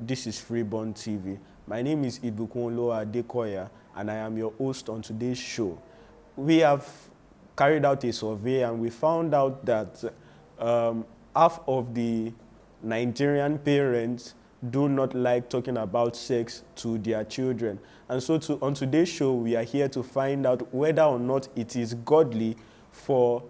This is Freeborn TV. My name is Ibukunlo Adekoya, and I am your host on today's show. We have carried out a survey, and we found out that half of the Nigerian parents do not like talking about sex to their children. And so on today's show, we are here to find out whether or not it is godly for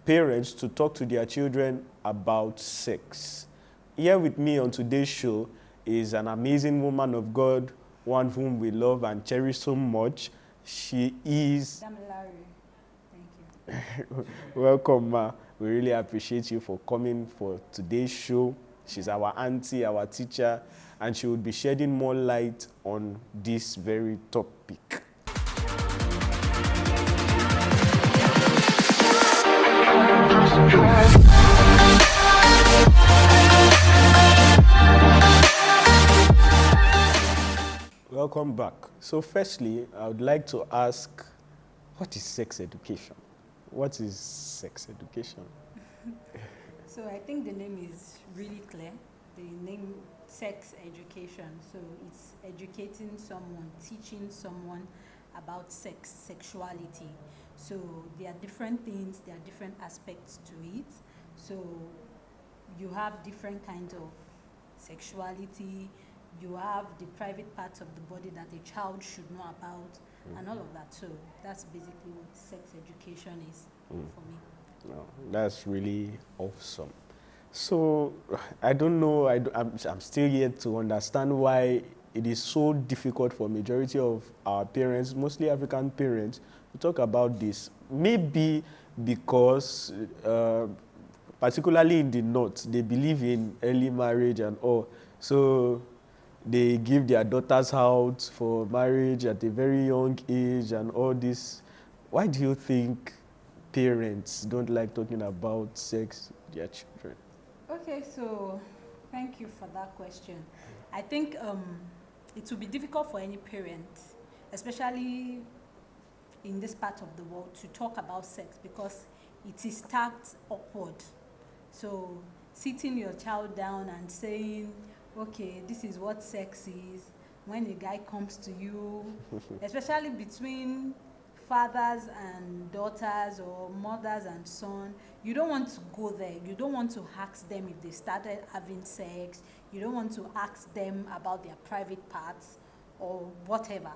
parents to talk to their children about sex. Here with me on today's show is an amazing woman of God, one whom we love and cherish so much. She is... DAMILARE. Thank you. Welcome, ma. We really appreciate you for coming for today's show. She's our auntie, our teacher, and she will be shedding more light on this very topic. Welcome back. So firstly, I would like to ask, what is sex education? What is sex education? So I think the name is really clear. The name sex education. So it's educating someone, teaching someone about sex, sexuality. So there are different things, there are different aspects to it. So you have different kinds of sexuality. You have the private parts of the body that a child should know about, and all of that. So that's basically what sex education is for me. No, that's really awesome. So I don't know, I'm still yet to understand why it is so difficult for majority of our parents, mostly African parents, to talk about this. Maybe because, particularly in the North, they believe in early marriage and all. So they give their daughters out for marriage at a very young age and all this. Why do you think parents don't like talking about sex with their children? Okay, so thank you for that question. I think it will be difficult for any parent, especially in this part of the world, to talk about sex because it is tagged upward. So sitting your child down and saying, okay, this is what sex is, when a guy comes to you, especially between fathers and daughters or mothers and sons, you don't want to go there. You don't want to ask them if they started having sex. You don't want to ask them about their private parts or whatever.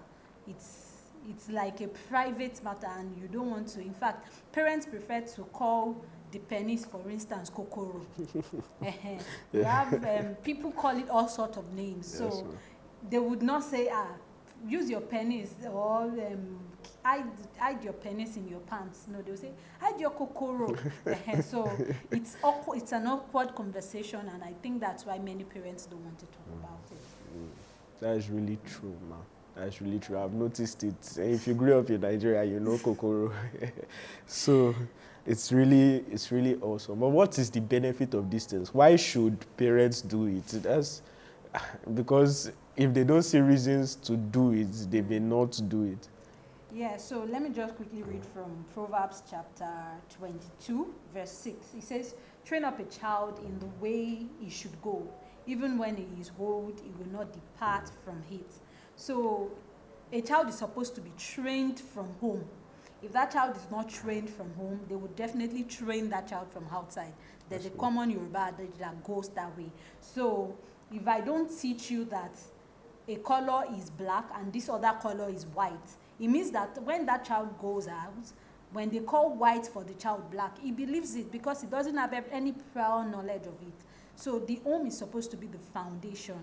It's like a private matter, and you don't want to. In fact, parents prefer to call the penis, for instance, kokoro. You have people call it all sorts of names. Yes, So they would not say, use your penis or hide your penis in your pants. No, they will say, hide your kokoro. So it's awkward, it's an awkward conversation, and I think that's why many parents don't want to talk about it. That is really true, ma. That's really true. I've noticed it. If you grew up in Nigeria, you know kokoro. So it's really awesome. But what is the benefit of these things? Why should parents do it? Because if they don't see reasons to do it, they may not do it. Yeah, so let me just quickly read from Proverbs chapter 22, verse 6. It says, train up a child in the way he should go. Even when he is old, he will not depart from it. So a child is supposed to be trained from home. If that child is not trained from home, they would definitely train that child from outside. There's a common Yoruba that goes that way. So if I don't teach you that a color is black and this other color is white, it means that when that child goes out, when they call white for the child black, he believes it because he doesn't have any prior knowledge of it. So the home is supposed to be the foundation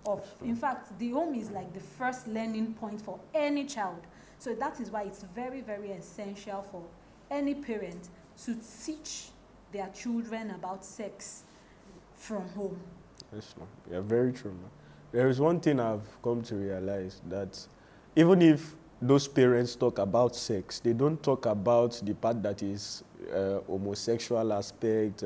of, in fact, the home is like the first learning point for any child. So that is why it's very, very essential for any parent to teach their children about sex from home. Yes, ma'am. Yeah, very true, ma'am. There is one thing I've come to realize, that even if those parents talk about sex, they don't talk about the part that is homosexual aspect,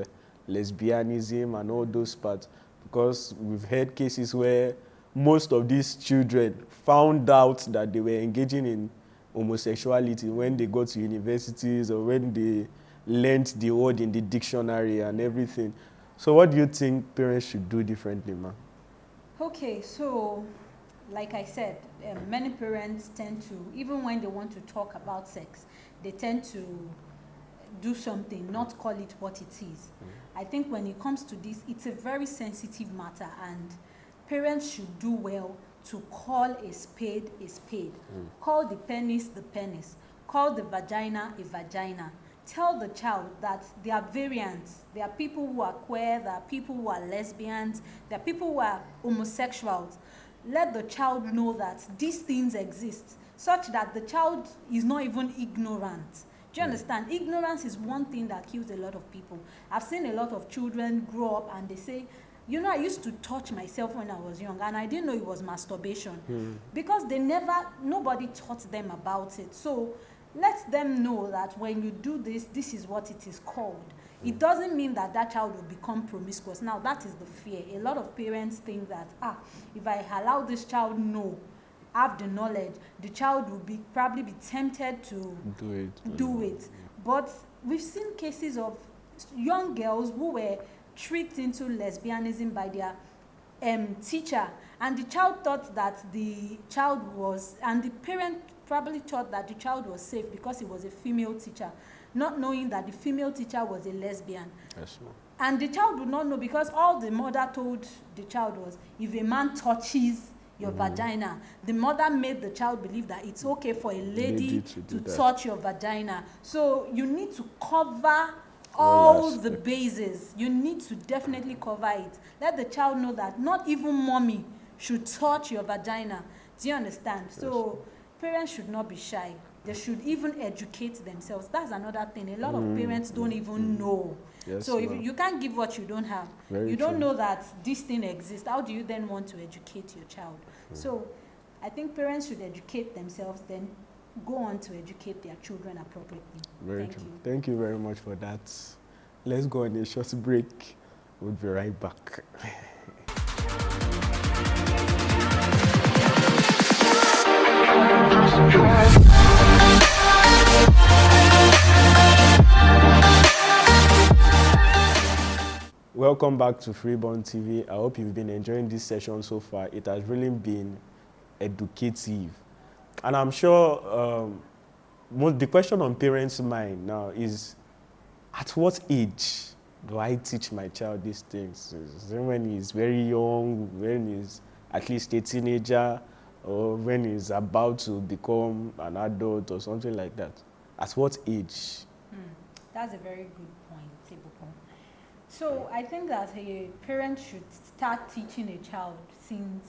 lesbianism, and all those parts. Because we've heard cases where most of these children found out that they were engaging in homosexuality when they got to universities or when they learned the word in the dictionary and everything. So what do you think parents should do differently, ma'am? Okay, so like I said, many parents tend to, even when they want to talk about sex, they tend to do something, not call it what it is. I think when it comes to this, it's a very sensitive matter, and parents should do well to call a spade a spade. Call the penis, call the vagina a vagina. Tell the child that there are variants. There are people who are queer, there are people who are lesbians, there are people who are homosexuals. Let the child know that these things exist, such that the child is not even ignorant. Do you understand? Ignorance is one thing that kills a lot of people. I've seen a lot of children grow up and they say, you know, I used to touch myself when I was young and I didn't know it was masturbation. Because nobody taught them about it. So let them know that when you do this, this is what it is called. It doesn't mean that that child will become promiscuous. Now, that is the fear. A lot of parents think that, if I allow this child have the knowledge, the child will probably be tempted to do it. But we've seen cases of young girls who were tricked into lesbianism by their teacher, and the child thought that the child was, and the parent probably thought that the child was safe because it was a female teacher, not knowing that the female teacher was a lesbian. Yes, ma'am. And the child would not know, because all the mother told the child was, if a man touches your vagina, the mother made the child believe that it's okay for a lady to touch your vagina. So you need to cover all the bases. You need to definitely cover it. Let the child know that not even mommy should touch your vagina. Do you understand? Yes. So parents should not be shy. They should even educate themselves. That's another thing. A lot of parents don't even know. Yes, so if you can't give what you don't have, you don't know that this thing exists, how do you then want to educate your child? So I think parents should educate themselves, then go on to educate their children appropriately. Very true. Thank you very much for that. Let's go on a short break. We'll be right back. Welcome back to Freeborn TV. I hope you've been enjoying this session so far. It has really been educative. And I'm sure the question on parents' mind now is, at what age do I teach my child these things? Is it when he's very young, when he's at least a teenager, or when he's about to become an adult or something like that? At what age? That's a very good point, Tiboko. So I think that a parent should start teaching a child since,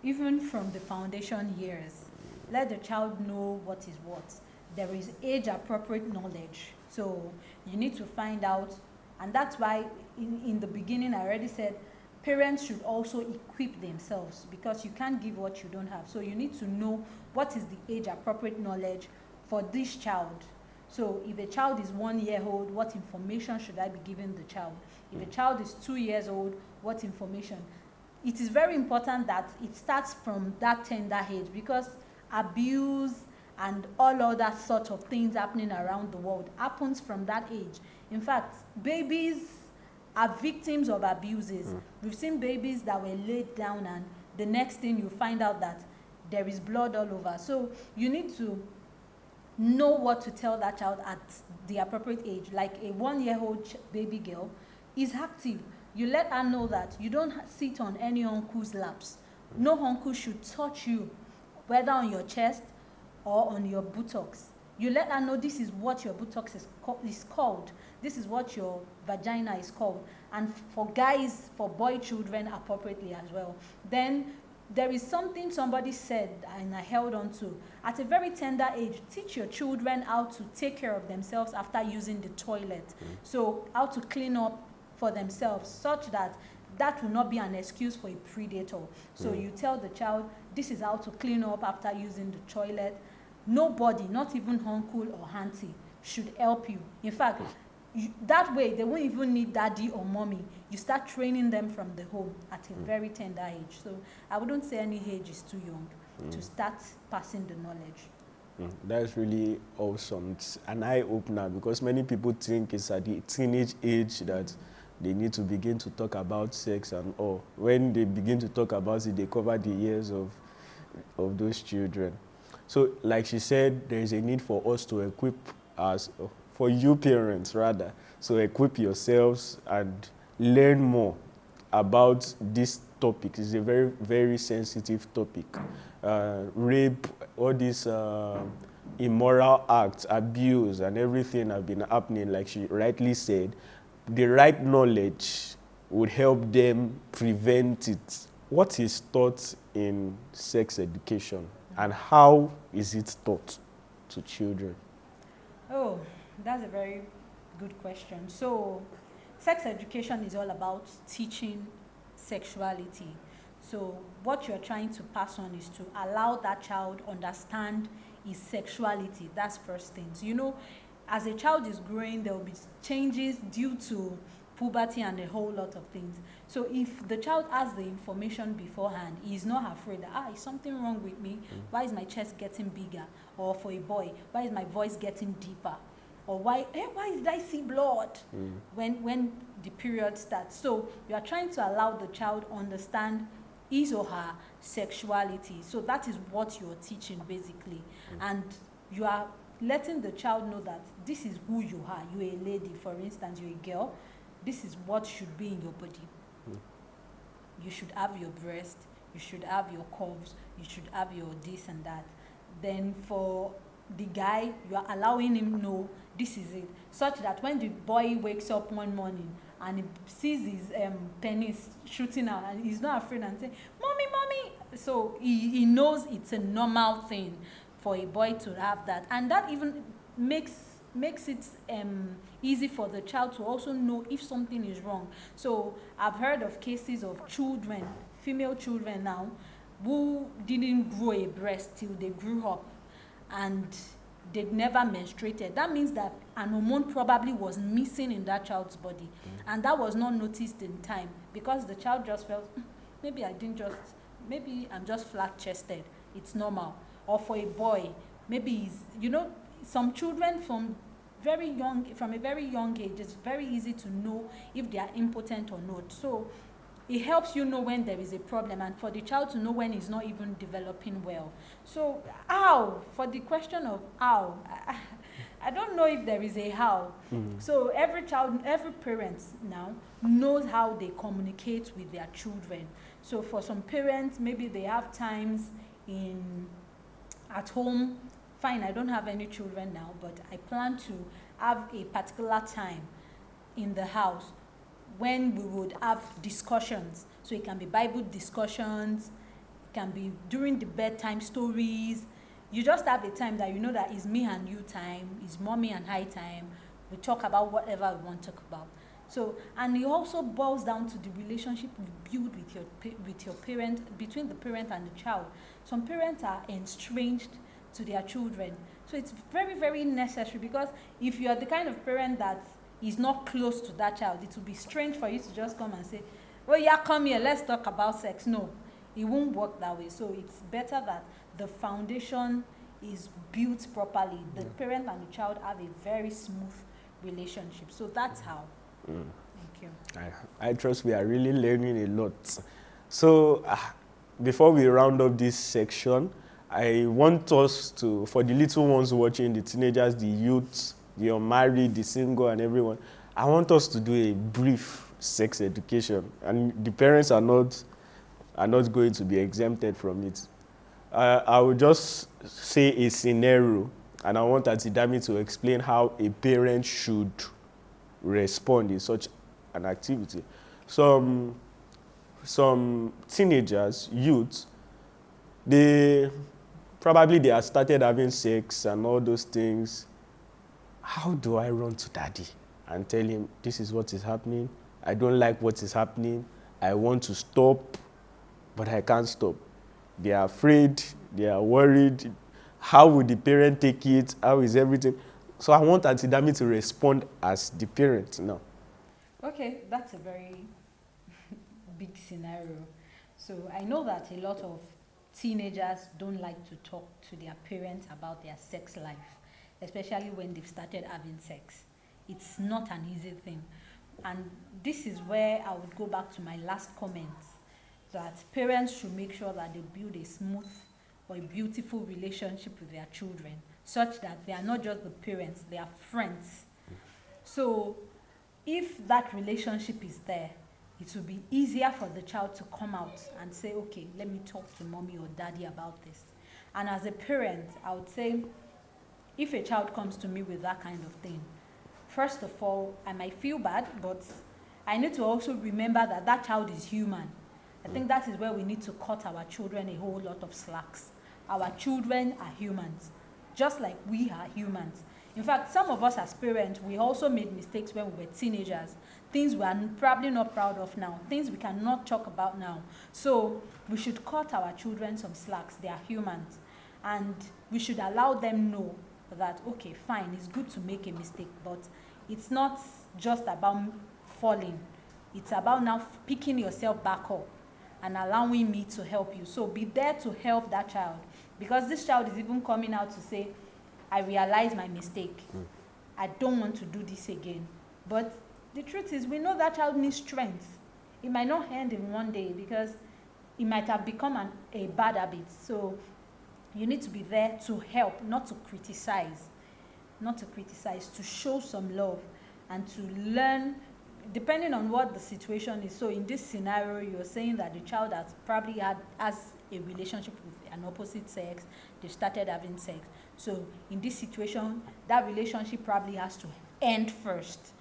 even from the foundation years. Let the child know what is what. There is age-appropriate knowledge. So you need to find out, and that's why in the beginning I already said parents should also equip themselves, because you can't give what you don't have. So you need to know what is the age-appropriate knowledge for this child. So if a child is 1 year old, what information should I be giving the child? If a child is 2 years old, what information? It is very important that it starts from that tender age, because abuse and all other sorts of things happening around the world happens from that age. In fact, babies are victims of abuses. We've seen babies that were laid down and the next thing you find out that there is blood all over. So you need to know what to tell that child at the appropriate age. Like a 1 year old baby girl is active. You let her know that you don't sit on any uncle's laps. No uncle should touch you, whether on your chest or on your buttocks. You let her know this is what your buttocks is called. This is what your vagina is called. And for guys, for boy children, appropriately as well. Then there is something somebody said and I held on to. At a very tender age, teach your children how to take care of themselves after using the toilet. So how to clean up for themselves, such that that will not be an excuse for a predator. So you tell the child, this is how to clean up after using the toilet. Nobody, not even uncle or auntie, should help you. In fact, that way they won't even need daddy or mommy. You start training them from the home at a very tender age. So I wouldn't say any age is too young to start passing the knowledge. That's really awesome. It's an eye-opener, because many people think it's at the teenage age that they need to begin to talk about sex and all. When they begin to talk about it, they cover the ears of those children. So like she said, there is a need for us to equip us, for you parents rather, so equip yourselves and learn more about this topic. It's a very, very sensitive topic. Rape, all these immoral acts, abuse, and everything have been happening, like she rightly said. The right knowledge would help them prevent it. What is taught in sex education, and how is it taught to children? Oh, that's a very good question. So, sex education is all about teaching sexuality. So, what you're trying to pass on is to allow that child understand his sexuality. That's first thing. So, as a child is growing, there will be changes due to puberty and a whole lot of things. So if the child has the information beforehand, he is not afraid that, is something wrong with me? Why is my chest getting bigger? Or for a boy, why is my voice getting deeper? Or why did I see blood when the period starts? So you are trying to allow the child understand his or her sexuality. So that is what you're teaching basically. And you are letting the child know that this is who you are. You're a lady, for instance, you're a girl. This is what should be in your body. You should have your breast, you should have your curves, you should have your this and that. Then for the guy, you are allowing him know this is it, such that when the boy wakes up one morning and he sees his penis shooting out and he's not afraid and saying, "Mommy, mommy," so he knows it's a normal thing for a boy to have that, and that even makes it easy for the child to also know if something is wrong. So I've heard of cases of children, female children now, who didn't grow a breast till they grew up and they never menstruated. That means that an hormone probably was missing in that child's body, and that was not noticed in time because the child just felt, maybe I'm just flat chested, it's normal. Or for a boy, maybe some children from a very young age, it's very easy to know if they are impotent or not. So it helps you know when there is a problem, and for the child to know when he's not even developing well. So for the question of how, I don't know if there is a how. So every parent now knows how they communicate with their children. So for some parents, maybe they have times at home. Fine, I don't have any children now, but I plan to have a particular time in the house when we would have discussions. So it can be Bible discussions, it can be during the bedtime stories. You just have a time that you know that is me and you time, is mommy and I time. We talk about whatever we want to talk about. So, and it also boils down to the relationship you build with your parent, between the parent and the child. Some parents are estranged to their children. So it's very, very necessary, because if you are the kind of parent that is not close to that child, it will be strange for you to just come and say, "Well, yeah, come here, let's talk about sex." No, it won't work that way. So it's better that the foundation is built properly. The parent and the child have a very smooth relationship. So that's how. Thank you. I trust we are really learning a lot. So before we round up this section, I want us to, for the little ones watching, the teenagers, the youths, the unmarried, the single, and everyone, I want us to do a brief sex education, and the parents are not going to be exempted from it. I will just say a scenario, and I want Auntie Dami to explain how a parent should respond in such an activity. Some teenagers, youths, they have started having sex and all those things. How do I run to daddy and tell him this is what is happening? I don't like what is happening. I want to stop, but I can't stop. They are afraid. They are worried. How will the parent take it? How is everything? So I want Auntie Dami to respond as the parent now. Okay, that's a very big scenario. So I know that a lot of teenagers don't like to talk to their parents about their sex life, especially when they've started having sex. It's not an easy thing. And this is where I would go back to my last comment, that parents should make sure that they build a smooth or a beautiful relationship with their children, such that they are not just the parents, they are friends. So if that relationship is there, it will be easier for the child to come out and say, okay, let me talk to mommy or daddy about this. And as a parent, I would say, if a child comes to me with that kind of thing, first of all, I might feel bad, but I need to also remember that that child is human. I think that is where we need to cut our children a whole lot of slacks. Our children are humans, just like we are humans. In fact, some of us as parents, we also made mistakes when we were teenagers. Things we are probably not proud of now, things we cannot talk about now. So we should cut our children some slacks. They are humans. And we should allow them know that, okay, fine, it's good to make a mistake, but it's not just about falling. It's about now picking yourself back up and allowing me to help you. So be there to help that child. Because this child is even coming out to say, I realize my mistake. I don't want to do this again. But the truth is, we know that child needs strength. It might not end in one day because it might have become a bad habit. So you need to be there to help, not to criticize. Not to criticize, to show some love and to learn, depending on what the situation is. So in this scenario, you're saying that the child has probably has a relationship with an opposite sex. They started having sex. So in this situation, that relationship probably has to end first.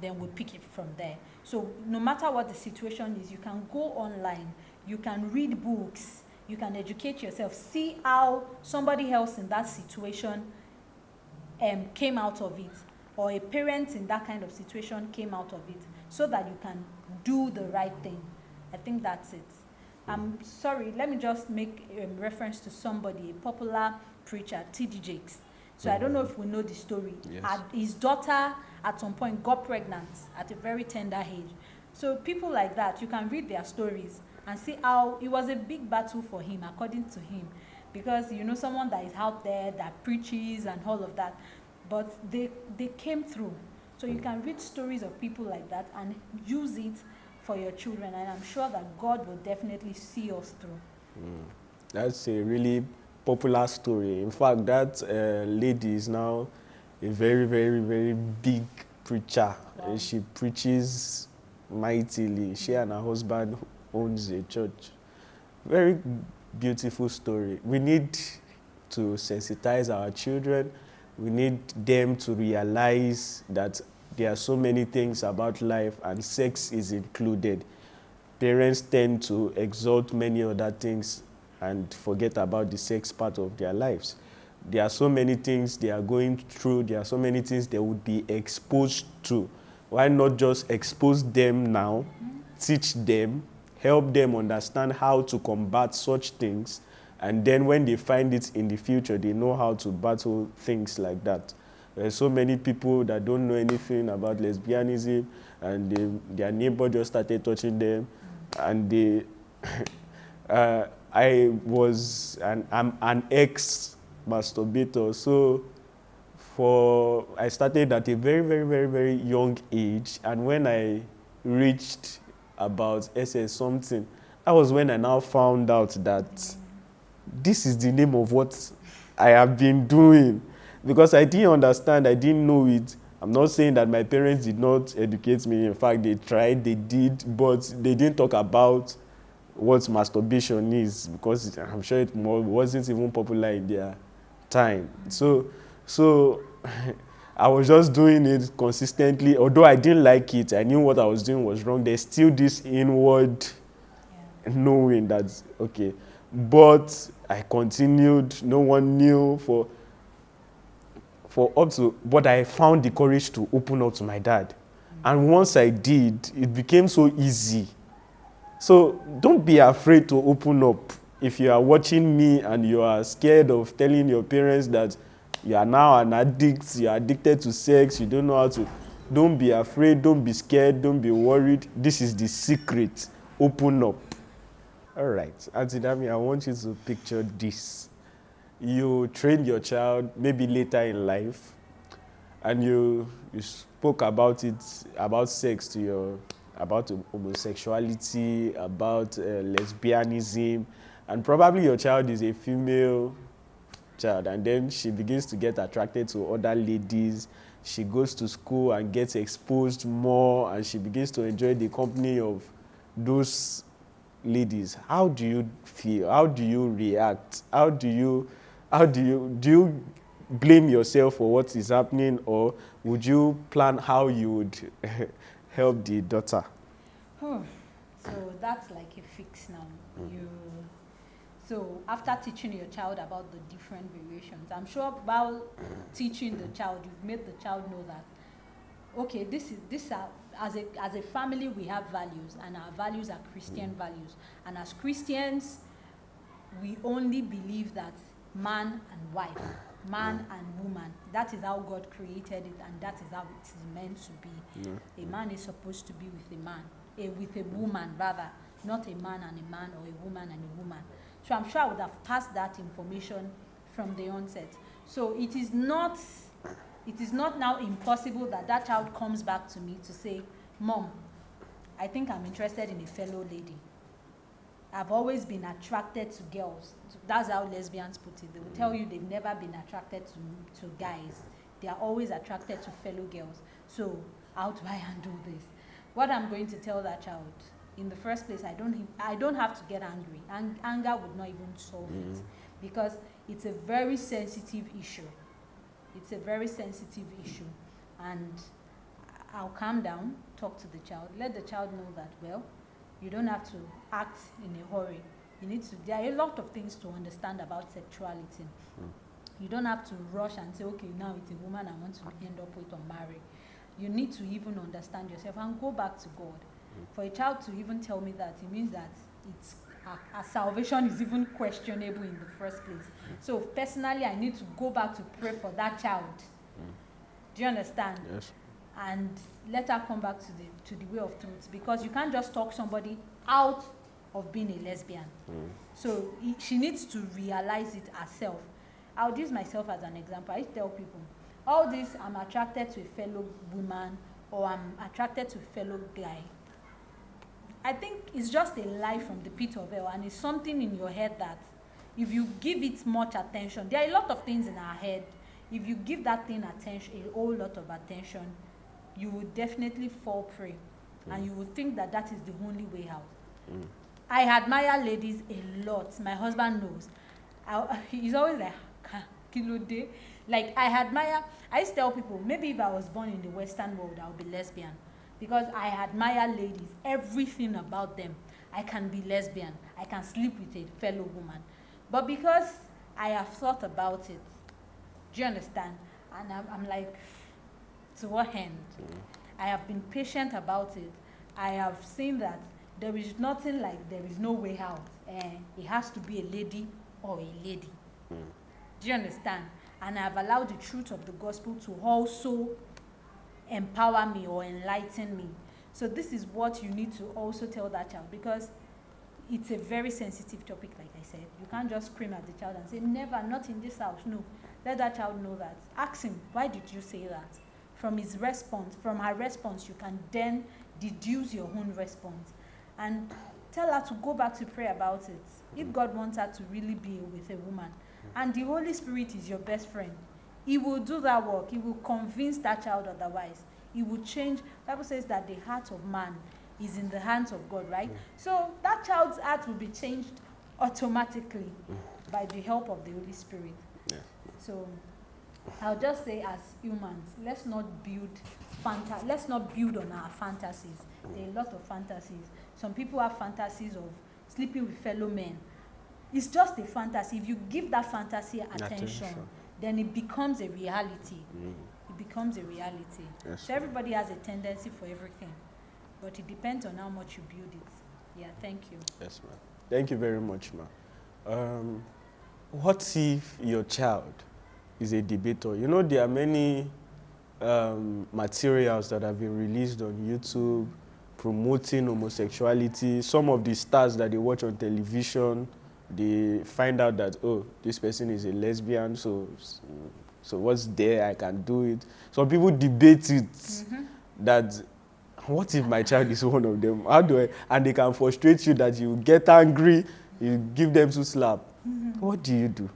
Then we'll pick it from there. So no matter what the situation is, you can go online, you can read books, you can educate yourself, see how somebody else in that situation came out of it, or a parent in that kind of situation came out of it, so that you can do the right thing. I think that's it. I'm sorry, let me just make reference to somebody, a popular preacher, T.D. Jakes. So I don't know if we know the story. Yes. His daughter at some point got pregnant at a very tender age. So people like that, you can read their stories and see how it was a big battle for him, according to him. Because someone that is out there that preaches and all of that, but they came through. So you can read stories of people like that and use it for your children, and I'm sure that God will definitely see us through. That's a really popular story. In fact, that lady is now a very, very, very big preacher. Wow. She preaches mightily. She and her husband owns a church. Very beautiful story. We need to sensitize our children. We need them to realize that there are so many things about life and sex is included. Parents tend to exalt many other things and forget about the sex part of their lives. There are so many things they are going through. There are so many things they would be exposed to. Why not just expose them now, teach them, help them understand how to combat such things, and then when they find it in the future, they know how to battle things like that. There are so many people that don't know anything about lesbianism, and their neighbor just started touching them, and I'm an ex-masturbator, so I started at a very, very, very, very young age, and when I reached about SS something, that was when I now found out that this is the name of what I have been doing. Because I didn't understand, I didn't know it. I'm not saying that my parents did not educate me. In fact, they tried, they did, but they didn't talk about what masturbation is, because I'm sure it wasn't even popular in their time. So I was just doing it consistently. Although I didn't like it, I knew what I was doing was wrong. There's still this inward knowing that, okay. But I continued. No one knew for up to, but I found the courage to open up to my dad. And once I did, it became so easy. So don't be afraid to open up. If you are watching me and you are scared of telling your parents that you are now an addict, you are addicted to sex, you don't know how to, don't be afraid, don't be scared, don't be worried. This is the secret. Open up. All right, Auntie Dami, I want you to picture this. You train your child maybe later in life, and you spoke about it, about sex to your, about homosexuality, about lesbianism, and probably your child is a female child, and then she begins to get attracted to other ladies. She goes to school and gets exposed more, and she begins to enjoy the company of those ladies. How do you feel? How do you react? Do you blame yourself for what is happening, or would you plan how you would help the daughter? So that's like a fix now. So after teaching your child about the different variations, I'm sure while teaching the child, you've made the child know that, okay, as a family, we have values, and our values are Christian values. And as Christians, we only believe that man and wife, man and woman, that is how God created it, and that is how it is meant to be. A man is supposed to be with a man, with a woman rather, not a man and a man, or a woman and a woman. So I'm sure I would have passed that information from the onset. So it is not now impossible that child comes back to me to say, Mom, I think I'm interested in a fellow lady. I've always been attracted to girls. That's how lesbians put it. They will tell you they've never been attracted to guys. They are always attracted to fellow girls. So how do I handle this? What I'm going to tell that child, in the first place, I don't have to get angry. Anger would not even solve it, because it's a very sensitive issue. It's a very sensitive issue. And I'll calm down, talk to the child, let the child know that, well, you don't have to act in a hurry. There are a lot of things to understand about sexuality. You don't have to rush and say, okay, now it's a woman I want to end up with or marry. You need to even understand yourself and go back to God. For a child to even tell me that, it means that our salvation is even questionable in the first place. So personally, I need to go back to pray for that child. Do you understand? Yes. And let her come back to the way of truth, because you can't just talk somebody out of being a lesbian. So she needs to realize it herself. I'll use myself as an example. I tell people, all this, I'm attracted to a fellow woman, or I'm attracted to a fellow guy, I think it's just a lie from the pit of hell, and it's something in your head that if you give it much attention, there are a lot of things in our head. If you give that thing attention, a whole lot of attention, you will definitely fall prey, and you will think that that is the only way out. I admire ladies a lot. My husband knows. He's always like, kilo day. Like, I used to tell people, maybe if I was born in the Western world, I would be lesbian. Because I admire ladies, everything about them. I can be lesbian. I can sleep with a fellow woman. But because I have thought about it, do you understand? And I'm like, to what end? I have been patient about it. I have seen that there is nothing like there is no way out. It has to be a lady or a lady. Do you understand? And I have allowed the truth of the gospel to also empower me or enlighten me. So this is what you need to also tell that child, because it's a very sensitive topic, like I said. You can't just scream at the child and say, never, not in this house. No. Let that child know that. Ask him, why did you say that? From his response, from her response, you can then deduce your own response. And tell her to go back to pray about it. If God wants her to really be with a woman, and the Holy Spirit is your best friend, He will do that work. He will convince that child otherwise. He will change. The Bible says that the heart of man is in the hands of God, right? So that child's heart will be changed automatically by the help of the Holy Spirit. Yeah. So I'll just say, as humans, let's not build on our fantasies. There are a lot of fantasies. Some people have fantasies of sleeping with fellow men. It's just a fantasy. If you give that fantasy attention, then it becomes a reality. It becomes a reality. Yes. So everybody has a tendency for everything, but it depends on how much you build it. Yeah, thank you. Yes, ma'am. Thank you very much, ma'am. What if your child is a debater? You know, there are many materials that have been released on YouTube promoting homosexuality. Some of the stars that they watch on television, they find out that, oh, this person is a lesbian, so So what's there? I can do it. Some people debate it that what if my child is one of them? How do I? And they can frustrate you that you get angry, you give them to slap. What do you do?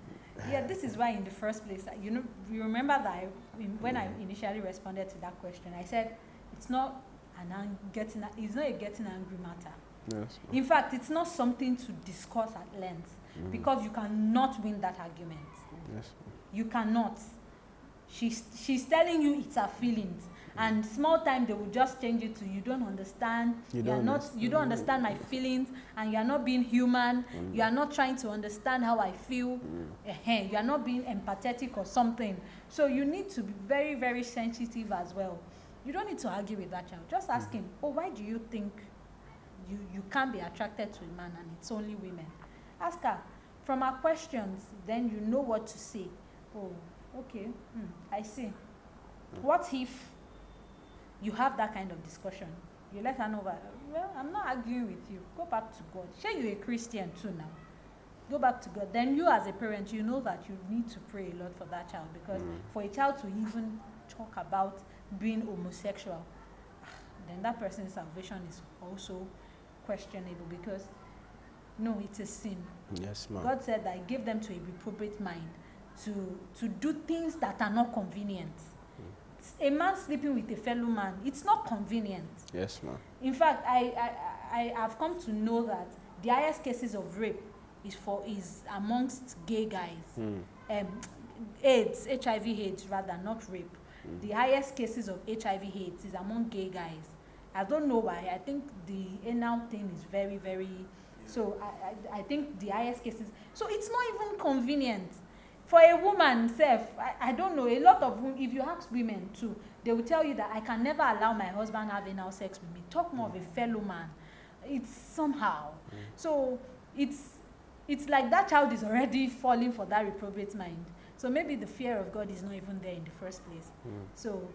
Yeah, this is why in the first place, you remember that when I initially responded to that question, I said it's not it's not a getting angry matter. Yes. In fact, it's not something to discuss at length because you cannot win that argument. Yes. You cannot. She's telling you it's her feelings, and small time they will just change it to you don't understand. You don't understand my feelings, and you are not being human. You are not trying to understand how I feel. You are not being empathetic or something. So you need to be very, very sensitive as well. You don't need to argue with that child. Just ask him, oh, why do you think you can't be attracted to a man and it's only women? Ask her. From her questions, then you know what to say. Oh, okay, I see. What if you have that kind of discussion? You let her know that, well, I'm not arguing with you. Go back to God. Sure, you're a Christian too now. Go back to God. Then you as a parent, you know that you need to pray a lot for that child, because for a child to even talk about being homosexual, then that person's salvation is also questionable, because no, it's a sin. Yes, ma'am. God said that He gave them to a reprobate mind to do things that are not convenient. A man sleeping with a fellow man, it's not convenient. Yes, ma'am. In fact, I have come to know that the highest cases of rape is amongst gay guys. HIV/AIDS rather, not rape. The highest cases of HIV/AIDS is among gay guys. I don't know why. I think the anal thing is very, very. So I think the highest cases. So it's not even convenient for a woman. I don't know. A lot of women, if you ask women too, they will tell you that I can never allow my husband have anal sex with me. Talk more of a fellow man. It's somehow. So it's like that child is already falling for that reprobate mind. So maybe the fear of God is not even there in the first place. So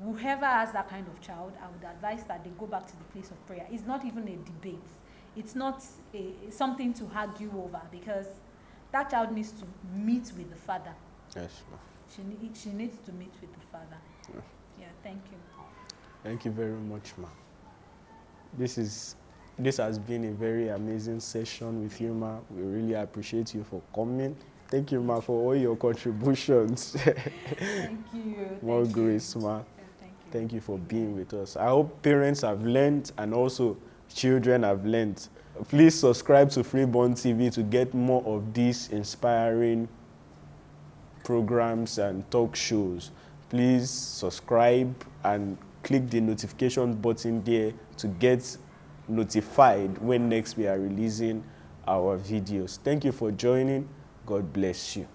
whoever has that kind of child, I would advise that they go back to the place of prayer. It's not even a debate. It's not something to argue over, because that child needs to meet with the father. Yes, ma'am. She needs to meet with the father. Yeah, thank you. Thank you very much, ma'am. This has been a very amazing session with you, ma. We really appreciate you for coming. Thank you, ma, for all your contributions. Thank you. More grace, ma. Yeah, thank you. Thank you for being with us. I hope parents have learned and also children have learned. Please subscribe to Freeborn TV to get more of these inspiring programs and talk shows. Please subscribe and click the notification button there to get notified when next we are releasing our videos. Thank you for joining. God bless you.